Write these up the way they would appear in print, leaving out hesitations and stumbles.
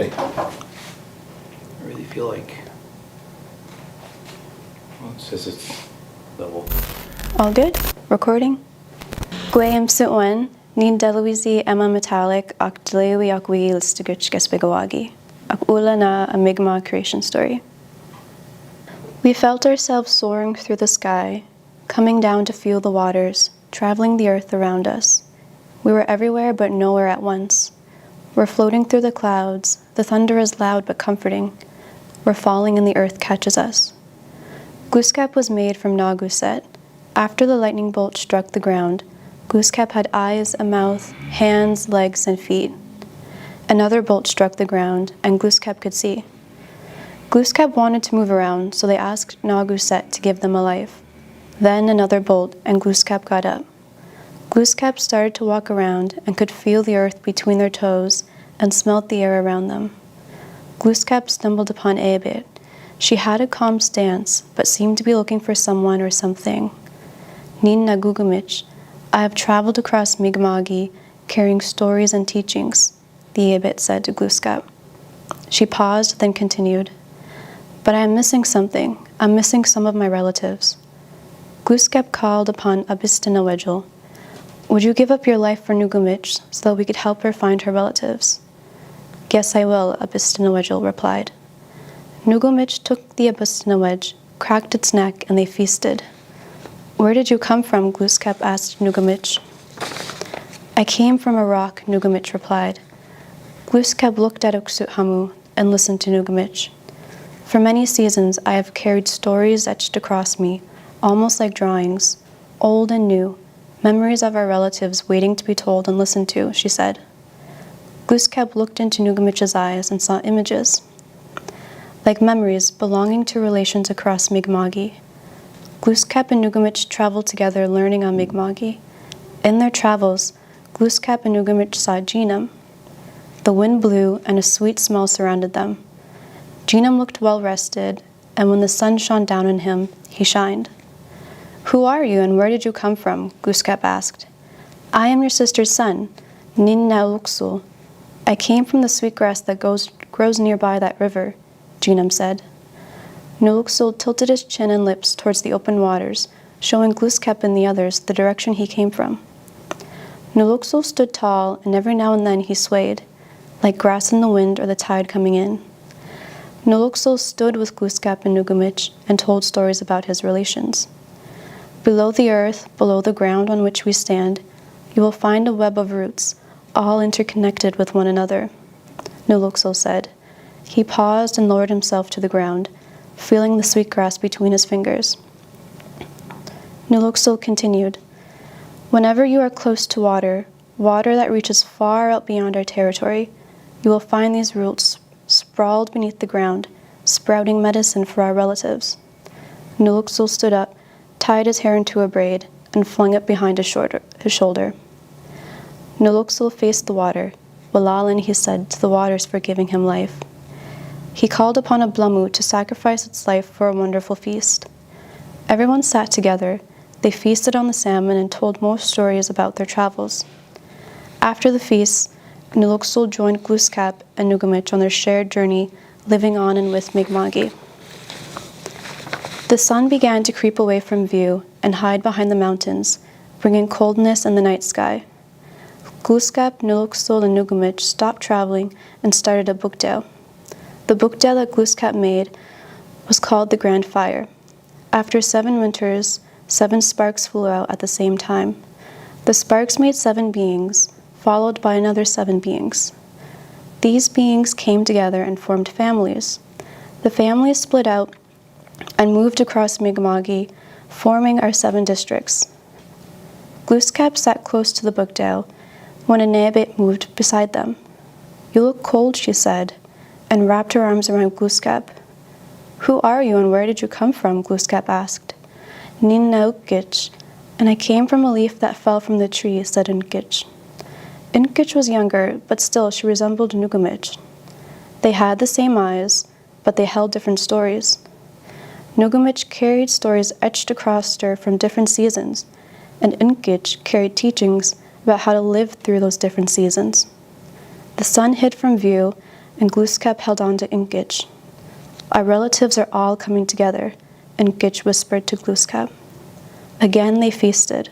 Wait. I really feel like, well, it says it's level. All good? Recording? Gwayam Sutwan, Nin Deluizi Emma Metallic, Akdlewi Akwi Listiguch Gespigawagi, Akula na a Mi'kmaq creation story. We felt ourselves soaring through the sky, coming down to feel the waters, traveling the earth around us. We were everywhere but nowhere at once. We're floating through the clouds, the thunder is loud but comforting. We're falling and the earth catches us. Glooskap was made from Naguset. After the lightning bolt struck the ground, Glooskap had eyes, a mouth, hands, legs, and feet. Another bolt struck the ground, and Glooskap could see. Glooskap wanted to move around, so they asked Naguset to give them a life. Then another bolt, and Glooskap got up. Glooskap started to walk around and could feel the earth between their toes and smelt the air around them. Glooskap stumbled upon Eebit. She had a calm stance, but seemed to be looking for someone or something. Nin Nagugumich, I have traveled across Mi'kmaqi, carrying stories and teachings, the Eebit said to Glooskap. She paused, then continued. But I am missing something. I'm missing some of my relatives. Glooskap called upon Abistinawejel. Would you give up your life for Nugumich so that we could help her find her relatives? Yes, I will, Abistinawejel replied. Nugumich took the Abistinawej, cracked its neck, and they feasted. Where did you come from? Glooskap asked Nugumich. I came from a rock, Nugumich replied. Glooskap looked at Uksuthamu and listened to Nugumich. For many seasons I have carried stories etched across me, almost like drawings, old and new, memories of our relatives waiting to be told and listened to, she said. Glooskap looked into Nugumich's eyes and saw images, like memories belonging to relations across Mi'kmaqi. Glooskap and Nugumich traveled together learning on Mi'kmaqi. In their travels, Glooskap and Nugumich saw Jinam. The wind blew and a sweet smell surrounded them. Jinam looked well rested, and when the sun shone down on him, he shined. Who are you and where did you come from? Glooskap asked. I am your sister's son, Nin Nauluksul. I came from the sweet grass that grows nearby that river, Jinam said. Nuluksul tilted his chin and lips towards the open waters, showing Glooskap and the others the direction he came from. Nuluksul stood tall, and every now and then he swayed, like grass in the wind or the tide coming in. Nuluksul stood with Glooskap and Nugumich and told stories about his relations. Below the earth, below the ground on which we stand, you will find a web of roots, all interconnected with one another, Nuluksul said. He paused and lowered himself to the ground, feeling the sweet grass between his fingers. Nuluksul continued, whenever you are close to water, water that reaches far out beyond our territory, you will find these roots sprawled beneath the ground, sprouting medicine for our relatives. Nuluksul stood up, tied his hair into a braid, and flung it behind his shoulder. Nuluksul faced the water. Walalin, he said to the waters for giving him life. He called upon a blamu to sacrifice its life for a wonderful feast. Everyone sat together. They feasted on the salmon and told more stories about their travels. After the feast, Nuluksul joined Glooskap and Nugumich on their shared journey, living on and with Mi'kmaqi. The sun began to creep away from view and hide behind the mountains, bringing coldness in the night sky. Glooskap, Nuluksul, and Nugumich stopped traveling and started a bukdale. The bukdale that Glooskap made was called the Grand Fire. After 7 winters, 7 sparks flew out at the same time. The sparks made 7 beings, followed by another 7 beings. These beings came together and formed families. The families split out and moved across Mi'kmaqi, forming our 7 districts. Glooskap sat close to the bukdale when a Neebit moved beside them. You look cold, she said, and wrapped her arms around Glooskap. Who are you and where did you come from? Glooskap asked. Nin Naukich, and I came from a leaf that fell from the tree, said Inkich. Inkich was younger, but still she resembled Nugumich. They had the same eyes, but they held different stories. Nugumich carried stories etched across her from different seasons, and Inkich carried teachings about how to live through those different seasons. The sun hid from view, and Glooskap held on to Inkich. Our relatives are all coming together, Inkich whispered to Glooskap. Again they feasted,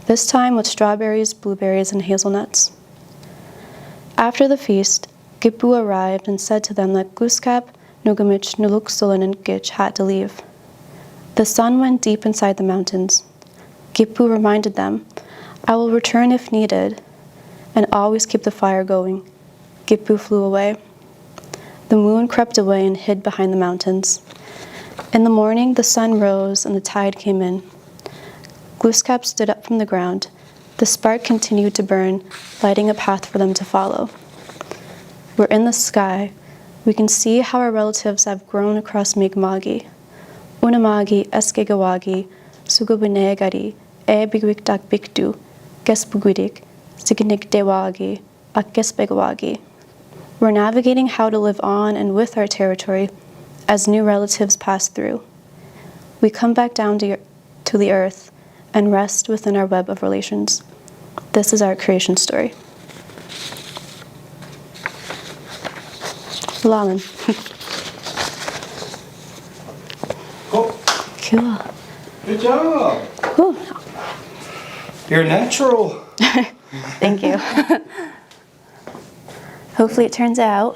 this time with strawberries, blueberries, and hazelnuts. After the feast, Gippu arrived and said to them that Glooskap, Nugamich, Nuluksul, and Inkich had to leave. The sun went deep inside the mountains. Gippu reminded them, I will return if needed, and always keep the fire going. Gippu flew away. The moon crept away and hid behind the mountains. In the morning, the sun rose and the tide came in. Glooskap stood up from the ground. The spark continued to burn, lighting a path for them to follow. We're in the sky. We can see how our relatives have grown across Mi'kma'ki. Unamagi, Eskegawagi, Sugubinegari, Bigwikdak Bikdu, Gespugudik, Signik Dewagi, Akgespegawagi. We're navigating how to live on and with our territory as new relatives pass through. We come back down to the earth and rest within our web of relations. This is our creation story. Laman. Cool. Cool. Good job. Whew. You're natural. Thank you. Hopefully it turns out